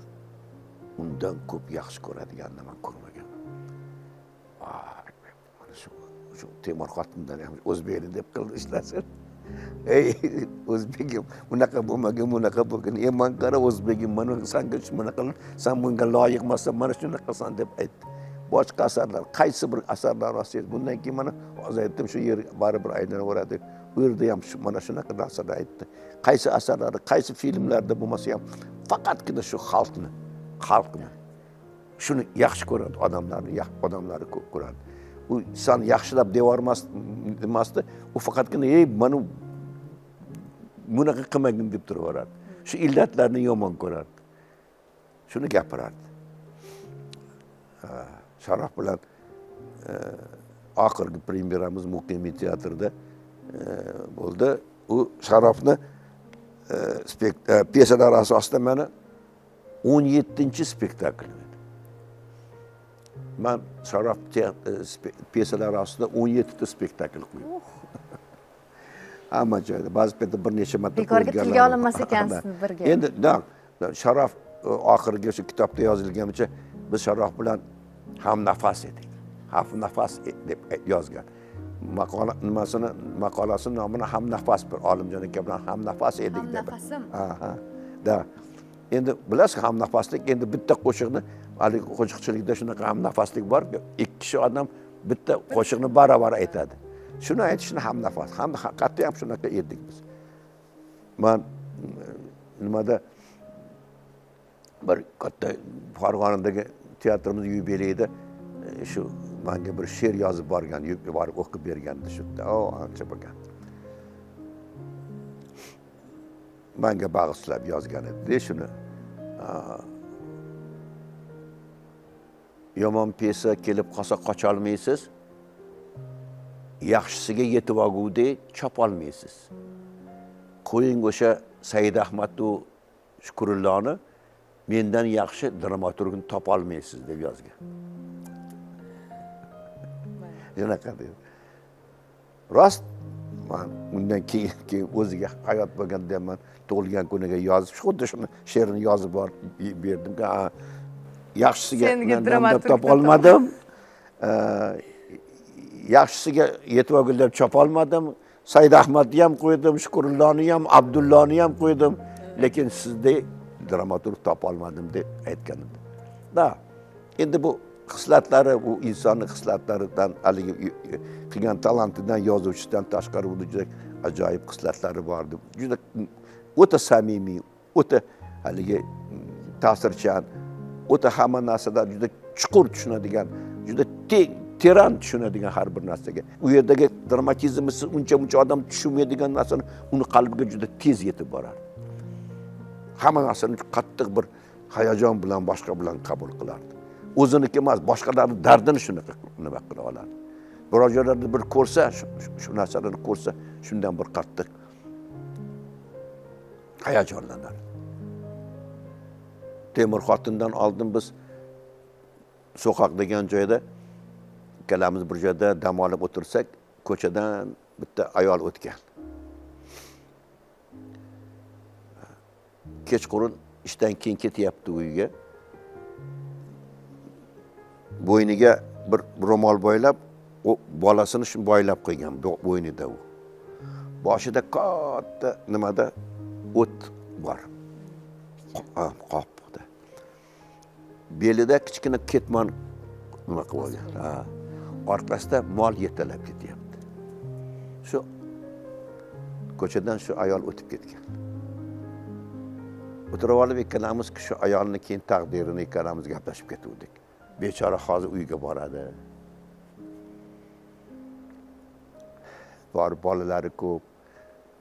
undan ko'p yaxshi ko'radiganini men ko'rmaganman. Mana shu Temur xotindan ham o'zbekni deb qildi ishlasin. Ey o'zbegim, bunaqa bo'lgan. Men qara o'zbegim, mana senga shunaqa qilib, sen bunga loyiqmassan, mana shunaqasan deb aytdi. Boshqa asarlar, qaysi bir asarlar rostlaydi. Bundan keyin mana hozir aytdim, shu yer baribir aylanaveradi. Bu yerda ham mana shunaqa narsalar aytdi. Qaysi asarlarda, qaysi filmlarda bo'lmasa ham faqatgina shu xalqni shuni yaxshi ko'radi, odamlarni ko'p ko'radi. U inson yaxshilab demasdi, u faqatgina mana bunaqa qilmagin deb turaveradi. Shu illatlarni yomon ko'radi. Shuni gapirardi. Sharof bilan oxirgi premyeramiz Muqimiy teatrida bo'ldi. U Sharofni pyesalar asosida meni 17-spektakl edi. Men Sharof pyesalar asosida 17 ta spektakl qo'ydim. Hamma joyda, ba'zi paytda bir necha marta bekorga tilga olinmas ekansiz birga. Endi Sharof oxirgi shu kitobda yozilganicha biz Sharof bilan hamnafas edik. Hamnafas deb yozgan. Maqolasini nomini hamnafas, bir olimjon aka bilan hamnafas edik deb. Da. Endi bilasiz, hamnafaslik endi bitta qo'shiqni, hali qo'shiqchilikda shunaqa hamnafaslik bor, ikki kishi odam bitta qo'shiqni barobar aytadi. Shuni aytishni hamnafas. Haqiqatda ham shunaqa edik biz. Men nimada bir katta Farg'onadagi teatrimiz yubileyida shu menga bir she'r yozib borgan, borib o'qib bergandi shu. Ancha bo'lgan. Menga bag'ishlab yozgan edi shuni. Yomon pyesa kelib qolsa qocholmaysiz. Yaxshisiga yetib olgudek chopolmaysiz. Qo'ying o'sha Said Ahmadu Shukrulloni, mendan yaxshi dramaturgni topolmaysiz deb yozgan. Shunaqa dedi. Rost, men undan keyin o'ziga hayot bo'lganda men tug'ilgan kuniga yozib, xuddi shuni she'rni yozib berdim. Yaxshisiga men topolmadim. Yaxshisiga yetib olgul deb chopolmadim. Said Ahmadni ham qo'ydim, Shukrulloni ham, Abdulloni ham qo'ydim, lekin sizdek dramaturg topolmadim deb aytgan edi. Da, endi bu xislatlari, bu insonning xislatlaridan, haligi qilgan talentidan, yozuvchidan tashqari unda juda ajoyib xislatlari bor edi. Juda o'ta samimiy, o'ta haligi ta'sirchan, o'ta hamma narsadan juda chuqur tushunadigan, juda teran tushunadigan har bir narsaga. U yerdagi dramatizmni uncha odam tushunmaydigan narsani uni qalbiga juda tez yetib borardi. Hamma narsani qattiq bir hayajon bilan, boshqa bilan qabul qilardi. O'ziniki emas, boshqalarning dardini shunaqa nima qila oladi. Biror joylarda bir ko'rsa, shu narsalarni ko'rsa, shundan bir qattiq hayajonlanadi. Temur xotindan oldin biz so'qoq degan joyda ikkalamiz bir joyda dam olib o'tirsak, ko'chadan bitta ayol o'tgan. Kechqurun ishdan keyin ketyapti uyiga. Bo'yniga bir ro'mol bo'ylab, u bolasini shu bo'ylab qo'ygan bo'ynida u. Boshida katta nimada o't bor. Qopda. Belida kichkina ketmon nima qilib olgan. Orqasida mol yetalab ketyapti. Shu ko'chadan shu ayol o'tib ketgan. O'tirib olib ikkalamiz shu ayolning keyin taqdirini ikkalamiz gaplashib ketdik. Bechora hozir uyga boradi. Bor bolalari ko'p.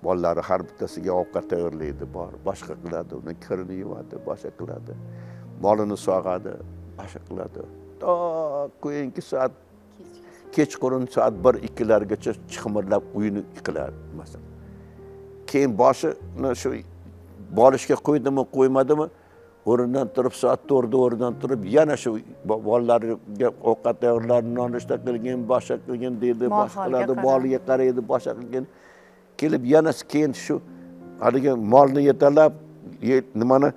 Bolalari har bittasiga ovqat tayyorlaydi, bor, boshqa qiladi, uni kirini yuvadi, boshqa qiladi. Molini sog'adi, boshqa qiladi. To keyingi soat kechqurun soat 1-2 largacha chiqmirlab uyini qiladi, masalan. Keyin boshini shu bolishga qo'ydimi, qo'ymadimi, o'rnidan turib soat 4 da o'rnidan turib yana shu bolalarga ovqat tayyorlar, nonushta qilgan, boshqa qilgan deydi, boshqa qiladi, boliga qaraydi, boshqa qilgan. Kelib yana keyin shu haligi molni yetalab, nimani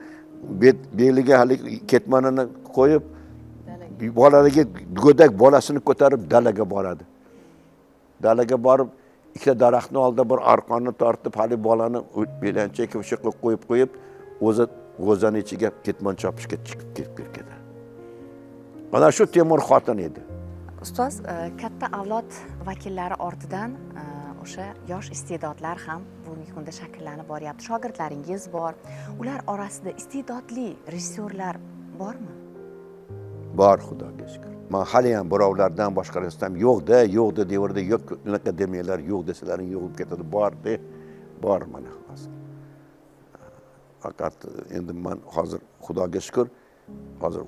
beliga haligi ketmanini qo'yib, bolalarga go'dak bolasini ko'tarib dalaga boradi. Dalaga borib, ikkita daraxtni oldida bir arqonni tortib, hali bolani belanchak o'sha qo'yib, o'zi g'o'zani ichiga ketmon chopishga chiqib ketgan. Mana shu Temur xotin edi. Ustoz, katta avlod vakillari ortidan o'sha yosh iste'dodlar ham bugungi kunda shakllanib boryapti. Shogirdlaringiz bor. Ular orasida iste'dodli rejissyorlar bormi? Bor, Xudoga shukr. Men hali ham birovlardan boshqarasam yo'q-da, devorda yo'q, unaqa demanglar, yo'q desalaring yo'q bo'lib ketadi. Bor mana hozir. Faqat endi men hozir Xudoga shukr, hozir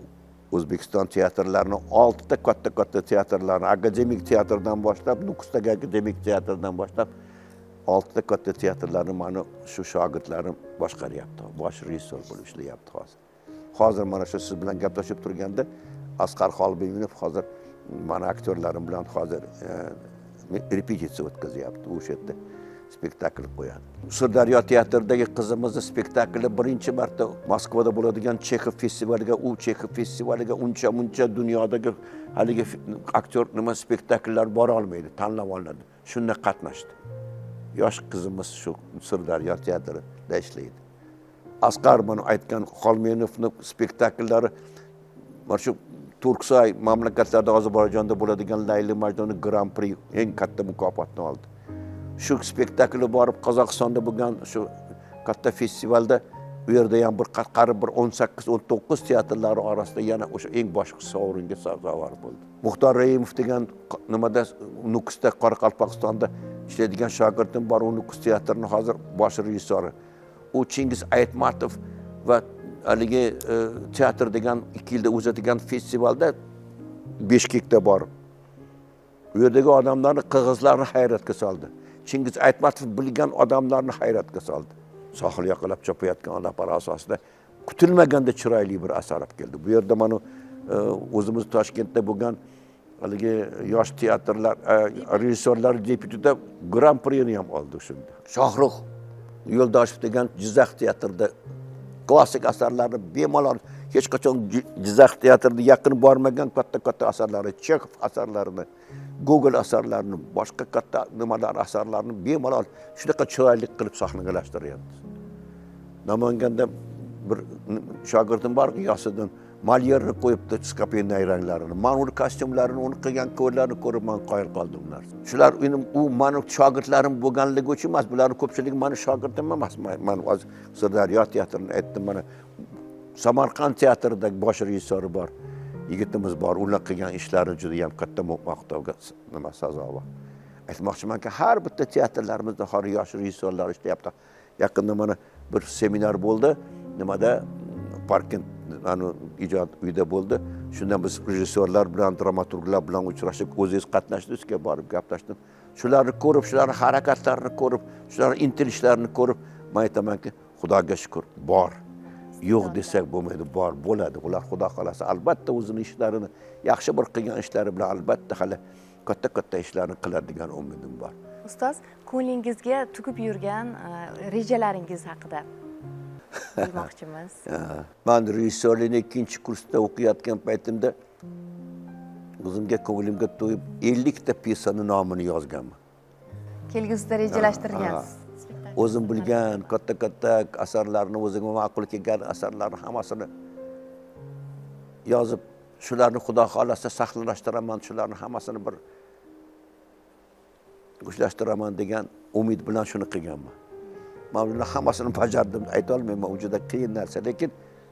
O'zbekiston teatrlarining 6 ta katta teatrlarni, akademik teatrdan boshlab, Nukusdagi akademik teatrdan boshlab 6 ta katta teatrlarni mana shu shogirdlarim boshqaryapti. Bosh rejissor bo'lib ishlayapti hozir. Hozir mana shu siz bilan gaplashib turganda Asqar Xolbeyminov hozir mana aktyorlarim bilan hozir repetitsiya o'tkazyapti. O'sha yerda spektakl qo'yadi. Sirdaryo teatridagi qizimizni spektakli birinchi marta Moskvada bo'ladigan Chexov festivaliga, u Chexov festivaliga uncha dunyodagi haligi aktyor nima spektakllar bora olmaydi, tanlab olinadi. Shunda qatnashdi. Yosh qizimiz shu Sirdaryo teatrida ishlaydi. Asqar mana aytgan Xolmenovning spektakllari mana shu Turksoy mamlakatlarda Ozarbayjonda bo'ladigan Layli Majnunning Grand Prix eng katta mukofotni oldi. Shu spektakli borib Qozog'istonda bo'lgan shu katta festivalda u yerda ham bir qarib bir 18-19 teatrlari orasida yana o'sha eng boshqa sovringa sazovor bo'ldi. Muxtor Raimov degan nimada Nukusda Qoraqalpog'istonda ishlaydigan shogirdim bor, u Nukus teatrining hozir bosh rejissyori. U Chingiz Aytmatov va haligi teatr degan 2 yilda o'zadigan festivalda Bishkekda borib u yerdagi odamlarni, qirg'izlarni hayratga soldi. Chingiz Aytmatov bilgan odamlarni hayratga soldi. Sohil yoqalab chopayotgan odamlar asosida kutilmaganda chiroyli bir asar olib keldi. Bu yerda mana o'zimiz Toshkentda bo'lgan haligi yosh teatrlar rejissyorlar deputida Grand Prix'ni ham oldi shunda. Shohrux Yo'ldoshev degan Jizzax teatrida klassik asarlarni bemalol hech qachon Jizzax teatrida yaqin bormagan katta asarlari, Chexov asarlarini, Google asarlarini, boshqa katta nimalar asarlarini bemalol shunaqa chiroyli qilib sahnalashtiryapti. Namanganda bir shogirdim bor, Yosiddin Malyerni qo'yibdi skopiyay ranglarini. Men uni kostyumlarini, uni qilgan ko'rlarni ko'rib men qoyil qoldim ular. Shular u meni shogirdlarim bo'lganligi uchun emas, bularning ko'pchiligi meni shogirdim emas. Men hozir Sirdaryo teatrini aytdim, mana Samarqand teatridagi bosh rejissyori bor. Yigitimiz bor, ular qilgan ishlari juda ham katta maqtovga nima sazovor. Aytmoqchimanki, har bitta teatrlarimizda hozir yosh rejissyorlar ishlayapti. Yaqinda mana bir seminar bo'ldi, nimada Parkent ijod uyida bo'ldi. Shundan biz rejissyorlar bilan, dramaturglar bilan uchrashib, o'zingiz qatnashdingizga borib gaplashdim. Shularni ko'rib, shularning harakatlarini ko'rib, shularning intilishlarini ko'rib, men aytamanki, Xudoga shukr, bor. yo'q desak bo'lmaydi, bor bo'ladi. Ular xudo xolasa albatta o'zini ishlarini, yaxshi bir qilgan ishlari bilan albatta hali katta ishlarni qiladigan umidim bor. Ustoz, ko'nglingizga tugib yurgan rejalaringiz haqida bilmoqchimiz. Men rejissyorlikni 2-kursda o'qiyotgan paytimda o'zimga ko'nglimga to'yib 50 ta piyesani nomini yozganman. Kelgusida rejalashtirgansiz. O'zim bilgan katta asarlarni, o'zimga ma'qul kelgan asarlarni hammasini yozib, shularni xudo xolasa saqlashtiraman, shularni hammasini bir ushlashtirman degan umid bilan shuni qilganman. Men buni hammasini bajardim, ayta olmayman, u juda qiyin narsa, lekin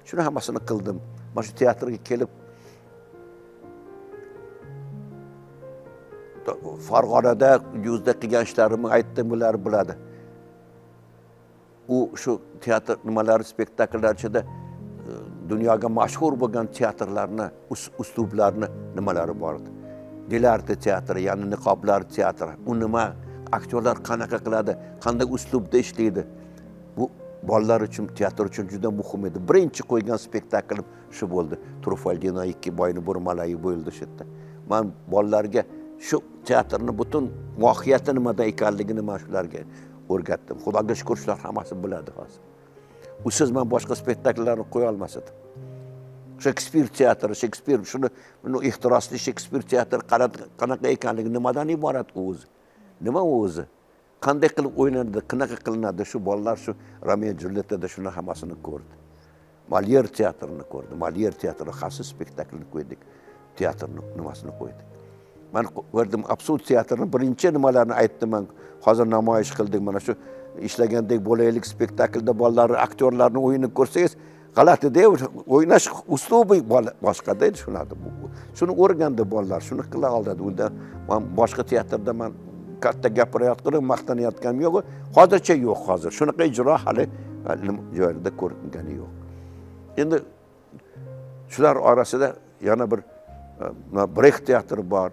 shuni hammasini qildim. Mana shu teatrga kelib Farg'onada yuzda qilgan ishlarimni aytdim, ular biladi. U shu teatr nimalari, spektakllar ichida dunyoga mashhur bo'lgan teatrlarni, uslublarni nimalari bor edi. Dilarti teatri, ya'ni niqoblar teatri. U nima, aktyorlar qanaqa qiladi, qanday uslubda ishlaydi. Bu bolalar uchun, teatr uchun juda muhim edi. Birinchi qo'ygan spektaklim shu bo'ldi. Trufaldino 2 boyni burmalayi bo'ldi shu yerda. Men bolalarga shu teatrning butun mohiyati nimada ekanligini men shularga o'rgatdim. Xudoga shukr, shular hammasi biladi hozir. Usiz men boshqa spektakllarni qo'ya olmas edim. Shakespeare teatri, Shakespeare shuni ehtirosli Shakespeare teatri qanaqa ekanligi, nimadan iborat o'zi? Nima o'zi? Qanday qilib o'ynanadi, qanaqa qilinadi? Shu bolalar shu Romeo Julietta'da shuni hammasini ko'rdi. Molière teatrini ko'rdi. Molière teatri xasus spektaklni qo'ydik. Teatrning nimasini qo'ydik. Men ko'rdim, absurd teatrning birinchi nimalarni aytdim men. Hozir namoyish qildik, mana shu ishlagandek bo'laylik spektaklda bolalar, aktyorlarning o'yinini ko'rsangiz, g'alati-da, o'ynash uslubi boshqa-da edi shularni. Shuni o'rgandi bolalar, shuni qila oldi. Unda men boshqa teatrda men katta gapirayotganim, maqtanayotganim yo'q. Hozircha yo'q hozir. Shunaqa ijro hali joyida ko'ringani yo'q. Endi shular orasida yana bir Brecht teatri bor.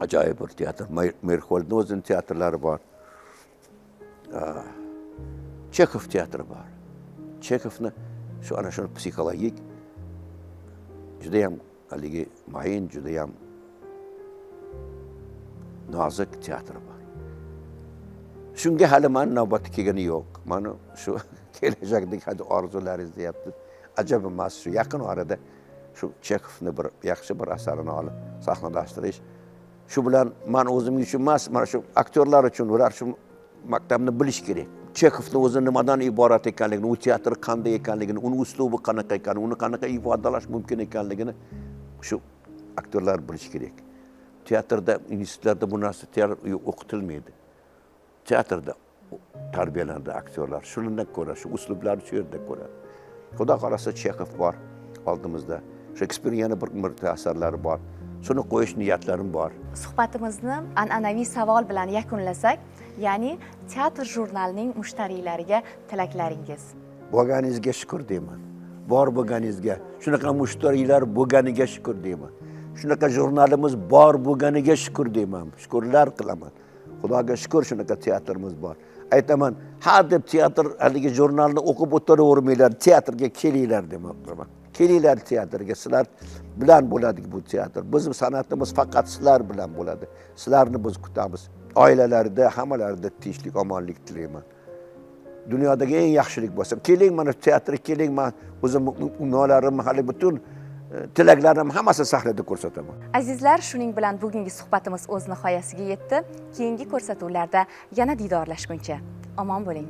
Ajoyib bir teatr. Merxoldning o'zining teatrlari bor. Chekhov teatri bor. Chekhovni shu ana shu psixologik juda ham haligi mayin, juda ham nozik teatri bor. Shunga hali men navbati kelgani yo'q. Mana shu kelajakdagi hali orzularingiz deyapti. Ajab emas, shu yaqin orada shu Chekhovni bir yaxshi bir asarini olib sahnalashtirish. Shu bilan men o'zim uchun emas, mana shu aktyorlar uchun ular shu maktabni bilish kerak. Chekhovning o'zi nimadan iborat ekanligini, u teatr qanday ekanligini, uning uslubi qanaqa ekanligini, uni qanaqa ifodalash mumkin ekanligini shu aktyorlar bilish kerak. Teatrda, institutlarda bu narsa o'qitilmaydi. Teatrda tarbiyalanadi aktyorlar. Shundan ko'ra, shu uslublarni shu yerda ko'radi. Xudo xolasa Chekhov bor oldimizda. Shakespeare yana bir asarlari bor. Shuni qo'yish niyatlarim bor. Suhbatimizni an'anaviy savol bilan yakunlasak, ya'ni teatr jurnalining mushtariylariga tilaklaringiz. Bo'lganingizga shukr deyman. Bor bo'lganingizga, shunaqa mushtariylar bo'lganiga shukr deyman. Shunaqa jurnalimiz bor bo'lganiga shukr deyman. Shukrlar qilaman. Xudoga shukr shunaqa teatrimiz bor. Aytaman, ha deb teatr haligi jurnalni o'qib o'tiravermanglar, teatrga kelinglar demoqchiman. Kelinglar teatrga, sizlar bilan bo'ladi bu teatr. Bizim san'atimiz faqat sizlar bilan bo'ladi. Sizlarni biz kutamiz. Oilalarda, hammalarida tinchlik, omonlik tilayman. Dunyodagi eng yaxshilik bo'lsa, keling mana teatrga keling, men o'zim uynolarim, hali butun tilaklarim hammasini sahnada ko'rsataman. Azizlar, shuning bilan bugungi suhbatimiz o'z nihoyasiga yetdi. Keyingi ko'rsatuvlarda yana didorlashguncha omon bo'ling.